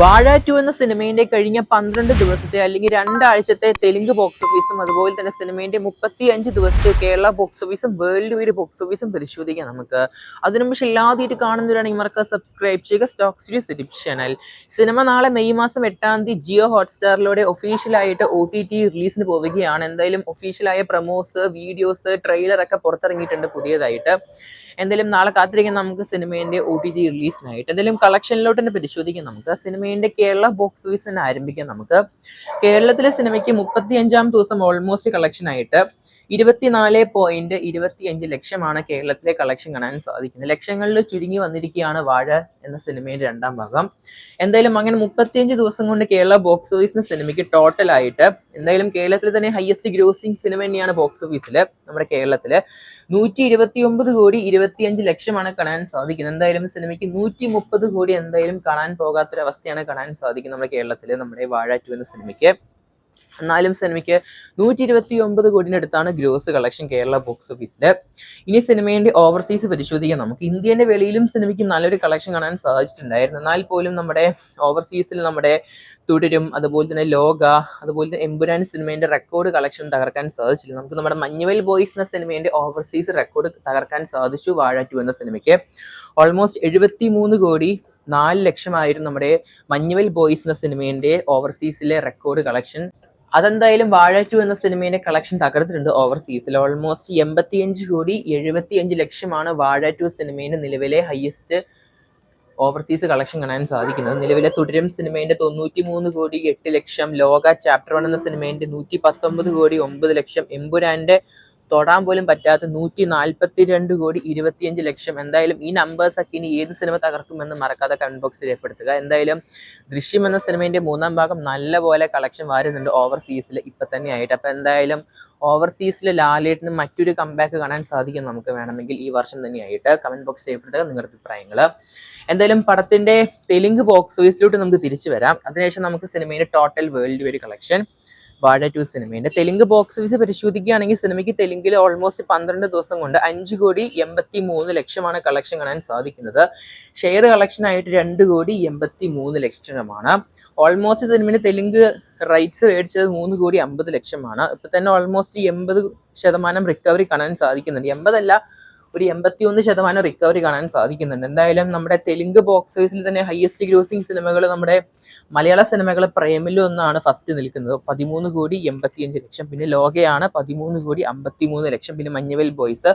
വാഴ 2 എന്ന സിനിമയുടെ കഴിഞ്ഞ 12 ദിവസത്തെ അല്ലെങ്കിൽ 2 ആഴ്ചത്തെ തെലുങ്ക് ബോക്സ് ഓഫീസും അതുപോലെ തന്നെ സിനിമയുടെ 35 ദിവസത്തെ കേരള ബോക്സ് ഓഫീസും വേൾഡ് വൈഡ് ബോക്സ് ഓഫീസും പരിശോധിക്കാം നമുക്ക്. അതിനു മുമ്പ് എല്ലാതായിട്ട് കാണുന്നവരാണെങ്കിൽ മറക്കാതെ സബ്സ്ക്രൈബ് ചെയ്യുക stock studios YouTube channel. Cinema നാളെ മെയ് മാസം 8-ാം തീയതി ജിയോ ഹോട്ട്സ്റ്റാറിലൂടെ ഒഫീഷ്യലായിട്ട് OTT റിലീസിന് പോവുകയാണ്. എന്തായാലും ഒഫീഷ്യലായ പ്രൊമോസ്, വീഡിയോസ്, ട്രെയിലർ ഒക്കെ പുറത്തിറങ്ങിയിട്ടുണ്ട് പുതിയതായിട്ട്. എന്തായാലും നാളെ കാത്തിരിക്കാൻ നമുക്ക് സിനിമയുടെ OTT റിലീസിനായിട്ട്. എന്തായാലും കളക്ഷനിലോട്ട് തന്നെ പരിശോധിക്കാം നമുക്ക്. സിനിമയുടെ കേരള ബോക്സ് ഓഫീസ് തന്നെ ആരംഭിക്കാം നമുക്ക്. കേരളത്തിലെ സിനിമയ്ക്ക് 35-ാം ദിവസം ഓൾമോസ്റ്റ് കളക്ഷൻ ആയിട്ട് 24.25 ലക്ഷമാണ് കേരളത്തിലെ കളക്ഷൻ കാണാൻ സാധിക്കുന്നത്. ലക്ഷങ്ങളിൽ ചുരുങ്ങി വന്നിരിക്കുകയാണ് വാഴ എന്ന സിനിമയുടെ 2ാം ഭാഗം. എന്തായാലും അങ്ങനെ 35 ദിവസം കൊണ്ട് കേരള ബോക്സ് ഓഫീസിന് സിനിമയ്ക്ക് ടോട്ടലായിട്ട് എന്തായാലും കേരളത്തിൽ തന്നെ ഹയസ്റ്റ് ഗ്രോസിംഗ് സിനിമ തന്നെയാണ് ബോക്സ് ഓഫീസിൽ നമ്മുടെ കേരളത്തില് 129 കോടി 25 ലക്ഷമാണ് കാണാൻ സാധിക്കുന്നത്. എന്തായാലും സിനിമയ്ക്ക് 130 കോടി എന്തായാലും കാണാൻ പോകാത്തൊരവസ്ഥയാണ് കാണാൻ സാധിക്കുന്നത് നമ്മുടെ കേരളത്തില് നമ്മുടെ വാഴ 2 എന്ന സിനിമയ്ക്ക്. എന്നാലും സിനിമയ്ക്ക് 129 കോടിനടുത്താണ് ഗ്രോസ് കളക്ഷൻ കേരള ബോക്സ് ഓഫീസിൽ. ഇനി സിനിമയുടെ ഓവർസീസ് പരിശോധിക്കാം നമുക്ക്. ഇന്ത്യന്റെ വെളിയിലും സിനിമയ്ക്ക് നല്ലൊരു കളക്ഷൻ കാണാൻ സാധിച്ചിട്ടുണ്ടായിരുന്നു. എന്നാൽ പോലും നമ്മുടെ ഓവർസീസിൽ നമ്മുടെ തുടരും, അതുപോലെ തന്നെ ലോക, അതുപോലെ തന്നെ എമ്പുരാൻ സിനിമയുടെ റെക്കോർഡ് കളക്ഷൻ തകർക്കാൻ സാധിച്ചില്ല. നമുക്ക് നമ്മുടെ മഞ്ഞുവൽ ബോയ്സ് എന്ന സിനിമയുടെ ഓവർസീസ് റെക്കോർഡ് തകർക്കാൻ സാധിച്ചു വാഴ 2 എന്ന സിനിമയ്ക്ക്. ഓൾമോസ്റ്റ് 73 കോടി 4 ലക്ഷമായിരുന്നു നമ്മുടെ മഞ്ഞുവൽ ബോയ്സ് എന്ന സിനിമയുടെ ഓവർസീസിലെ റെക്കോർഡ് കളക്ഷൻ. അതെന്തായാലും വാഴ 2 എന്ന സിനിമയുടെ കളക്ഷൻ തകർത്തിട്ടുണ്ട് ഓവർസീസിൽ. ഓൾമോസ്റ്റ് 85 കോടി 75 ലക്ഷമാണ് വാഴ 2 സിനിമയുടെ നിലവിലെ ഹയസ്റ്റ് ഓവർസീസ് കളക്ഷൻ കാണാൻ സാധിക്കുന്നത്. നിലവിലെ തുടരും സിനിമയുടെ 93 കോടി 8 ലക്ഷം, ലോക ചാപ്റ്റർ 1 എന്ന സിനിമയുടെ 119 കോടി 9 ലക്ഷം, എമ്പുരാന്റെ തൊടാൻ പോലും പറ്റാത്ത 142 കോടി 25 ലക്ഷം. എന്തായാലും ഈ നമ്പേഴ്സ് ഒക്കെ ഇനി ഏത് സിനിമ തകർക്കുമെന്ന് മറക്കാതെ കമന്റ് ബോക്സിൽ രേഖപ്പെടുത്തുക. എന്തായാലും ദൃശ്യം എന്ന സിനിമയുടെ 3ാം ഭാഗം നല്ലപോലെ കളക്ഷൻ വരുന്നുണ്ട് ഓവർസീസിൽ ഇപ്പൊ തന്നെ ആയിട്ട്. അപ്പൊ എന്തായാലും ഓവർസീസിൽ ലാലേട്ടിന് മറ്റൊരു കംബാക്ക് കാണാൻ സാധിക്കും നമുക്ക് വേണമെങ്കിൽ ഈ വർഷം തന്നെയായിട്ട്. കമന്റ് ബോക്സ് രേഖപ്പെടുത്തുക നിങ്ങളുടെ അഭിപ്രായങ്ങൾ. എന്തായാലും പടത്തിന്റെ തെലുങ്ക് ബോക്സ് ഓഫീസിലോട്ട് നമുക്ക് തിരിച്ചു വരാം. അതിനുശേഷം നമുക്ക് സിനിമയുടെ ടോട്ടൽ വേൾഡ് വൈഡ് കളക്ഷൻ വാഴ 2 സിനിമയുടെ തെലുങ്ക് ബോക്സ് ഓഫീസ് പരിശോധിക്കുകയാണെങ്കിൽ സിനിമയ്ക്ക് തെലുങ്കിൽ ഓൾമോസ്റ്റ് 12 ദിവസം കൊണ്ട് 5 കോടി 83 ലക്ഷമാണ് കളക്ഷൻ കാണാൻ സാധിക്കുന്നത്. ഷെയർ കളക്ഷൻ ആയിട്ട് 2 കോടി 83 ലക്ഷമാണ്. ഓൾമോസ്റ്റ് സിനിമയുടെ തെലുങ്ക് റൈറ്റ്സ് മേടിച്ചത് 3 കോടി 50 ലക്ഷമാണ്. ഇപ്പൊ തന്നെ ഓൾമോസ്റ്റ് 80% റിക്കവറി കാണാൻ സാധിക്കുന്നുണ്ട്. 80 അല്ല, ഒരു 81% റിക്കവറി കാണാൻ സാധിക്കുന്നുണ്ട്. എന്തായാലും നമ്മുടെ തെലുങ്ക് ബോക്സ് ഓഫീസിൽ തന്നെ ഹയസ്റ്റ് ഗ്രോസിംഗ് സിനിമകൾ നമ്മുടെ മലയാള സിനിമകൾ പ്രേമിൽ ഒന്നാണ് ഫസ്റ്റ് നിൽക്കുന്നത്, 13 കോടി 85 ലക്ഷം. പിന്നെ ലോകയാണ് 13 കോടി 53 ലക്ഷം. പിന്നെ മഞ്ഞുവൽ ബോയ്സ്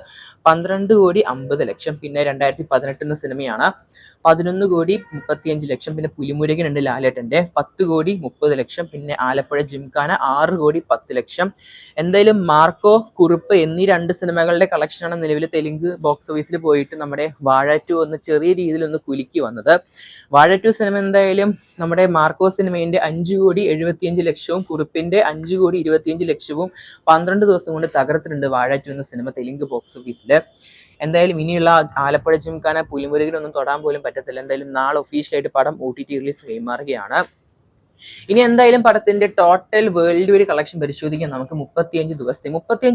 12 കോടി 50 ലക്ഷം. പിന്നെ 2018 എന്ന സിനിമയാണ് 11 കോടി 35 ലക്ഷം. പിന്നെ പുലിമുരുകൻ ഉണ്ട് ലാലേട്ടന്റെ 10 കോടി 30 ലക്ഷം. പിന്നെ ആലപ്പുഴ ജിംഖാന 6 കോടി 10 ലക്ഷം. എന്തായാലും മാർക്കോ, കുറുപ്പ് എന്നീ 2 സിനിമകളുടെ കളക്ഷനാണ് നിലവിൽ തെലുങ്ക് ബോക്സ് ഓഫീസിൽ പോയിട്ട് നമ്മുടെ വാഴ 2 ഒന്ന് ചെറിയ രീതിയിൽ ഒന്ന് കുലുക്കി വന്നത്. വാഴ 2 സിനിമ എന്തായാലും നമ്മുടെ മാർക്കോ സിനിമയുടെ 5 കോടി 75 ലക്ഷവും കുറുപ്പിന്റെ 5 കോടി 25 ലക്ഷവും 12 ദിവസം കൊണ്ട് തകർത്തിട്ടുണ്ട് വാഴ 2 എന്ന സിനിമ തെലുങ്ക് ബോക്സ് ഓഫീസിൽ. എന്തായാലും ഇനിയുള്ള ആലപ്പുഴ ജിംഖാന, പുലിമുരുകനൊന്നും തൊടാൻ പോലും പറ്റത്തില്ല. എന്തായാലും നാളെ ഒഫീഷ്യലായിട്ട് പടം OTT റിലീസ് കൈമാറുകയാണ്. ഇനി എന്തായാലും പടത്തിന്റെ ടോട്ടൽ വേൾഡ് വൈഡ് കളക്ഷൻ പരിശോധിക്കാൻ നമുക്ക് 35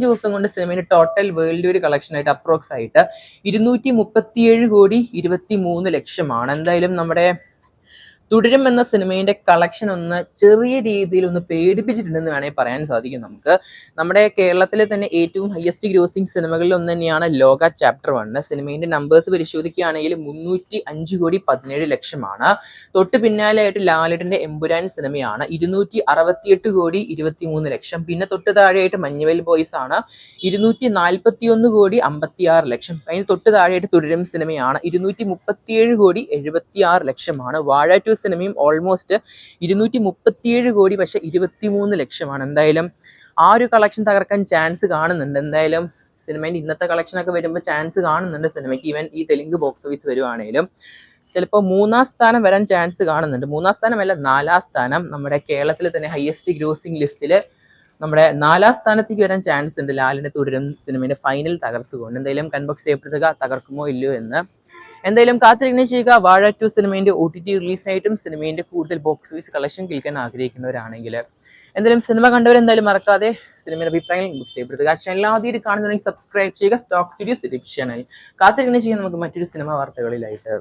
ദിവസം കൊണ്ട് സിനിമയുടെ ടോട്ടൽ വേൾഡ് വൈഡ് കളക്ഷൻ ആയിട്ട് അപ്രോക്സ് ആയിട്ട് 237 കോടി 23 ലക്ഷമാണ്. എന്തായാലും നമ്മുടെ തുടരും എന്ന സിനിമയുടെ കളക്ഷൻ ഒന്ന് ചെറിയ രീതിയിൽ ഒന്ന് പേടിപ്പിച്ചിട്ടുണ്ടെന്ന് വേണമെങ്കിൽ പറയാൻ സാധിക്കും നമുക്ക്. നമ്മുടെ കേരളത്തിലെ തന്നെ ഏറ്റവും ഹയസ്റ്റ് ഗ്രോസിംഗ് സിനിമകളിൽ ഒന്ന് തന്നെയാണ് ലോക ചാപ്റ്റർ 1. സിനിമയുടെ നമ്പേഴ്സ് പരിശോധിക്കുകയാണെങ്കിൽ 305 കോടി 17 ലക്ഷമാണ്. തൊട്ട് പിന്നാലെയായിട്ട് ലാലേട്ടന്റെ എമ്പുരാൻ സിനിമയാണ് 268 കോടി 23 ലക്ഷം. പിന്നെ തൊട്ട് താഴെയായിട്ട് മഞ്ഞുവൽ ബോയ്സ് ആണ് 241 കോടി 56 ലക്ഷം. അതിന് തൊട്ട് താഴെയായിട്ട് തുടരും സിനിമയാണ് 237 കോടി 76 ലക്ഷമാണ്. വാഴ 2 സിനിമയും ഓൾമോസ്റ്റ് 237 കോടി പക്ഷെ 23 ലക്ഷമാണ്. എന്തായാലും ആ ഒരു കളക്ഷൻ തകർക്കാൻ ചാൻസ് കാണുന്നുണ്ട്. എന്തായാലും സിനിമയുടെ ഇന്നത്തെ കളക്ഷനൊക്കെ വരുമ്പോൾ ചാൻസ് കാണുന്നുണ്ട് സിനിമയ്ക്ക്. ഈവൻ ഈ തെലുങ്ക് ബോക്സ് ഓഫീസ് വരുവാണെങ്കിലും ചിലപ്പോൾ 3ാം സ്ഥാനം വരാൻ ചാൻസ് കാണുന്നുണ്ട്. 3ാം സ്ഥാനമല്ല, 4ാം സ്ഥാനം നമ്മുടെ കേരളത്തിൽ തന്നെ ഹയസ്റ്റ് ഗ്രോസിംഗ് ലിസ്റ്റിൽ നമ്മുടെ 4ാം സ്ഥാനത്തേക്ക് വരാൻ ചാൻസ് ഉണ്ട് ലാലിന്റെ തുടരും സിനിമയുടെ ഫൈനൽ തകർത്തുകൊണ്ട്. എന്തായാലും കൺബോക്സ് ചെയ്യപ്പെടുക തകർക്കുമോ ഇല്ലയോ എന്ന് എന്തായാലും കാത്തിരിക്കുന്ന ചെയ്യുക. വാഴ 2 സിനിമയുടെ OTT റിലീസിനായിട്ടും സിനിമയുടെ കൂടുതൽ ബോക്സ് ഓഫീസ് കളക്ഷൻ കേൾക്കാൻ ആഗ്രഹിക്കുന്നവരാണെങ്കിൽ എന്തായാലും സിനിമ കണ്ടവരെന്തായാലും മറക്കാതെ സിനിമയുടെ അഭിപ്രായങ്ങൾ ബുക്ക് ചെയ്യപ്പെടുത്തുക. ചാനൽ ആദ്യമായിട്ട് കാണുന്നുണ്ടെങ്കിൽ സബ്സ്ക്രൈബ് ചെയ്യുക സ്റ്റോക്ക് സ്റ്റുഡിയോസ് യൂട്യൂബ് ചാനൽ. കാത്തിരിക്കുന്ന ചെയ്യുക നമുക്ക് മറ്റൊരു സിനിമ വാർത്തകളിലായിട്ട്.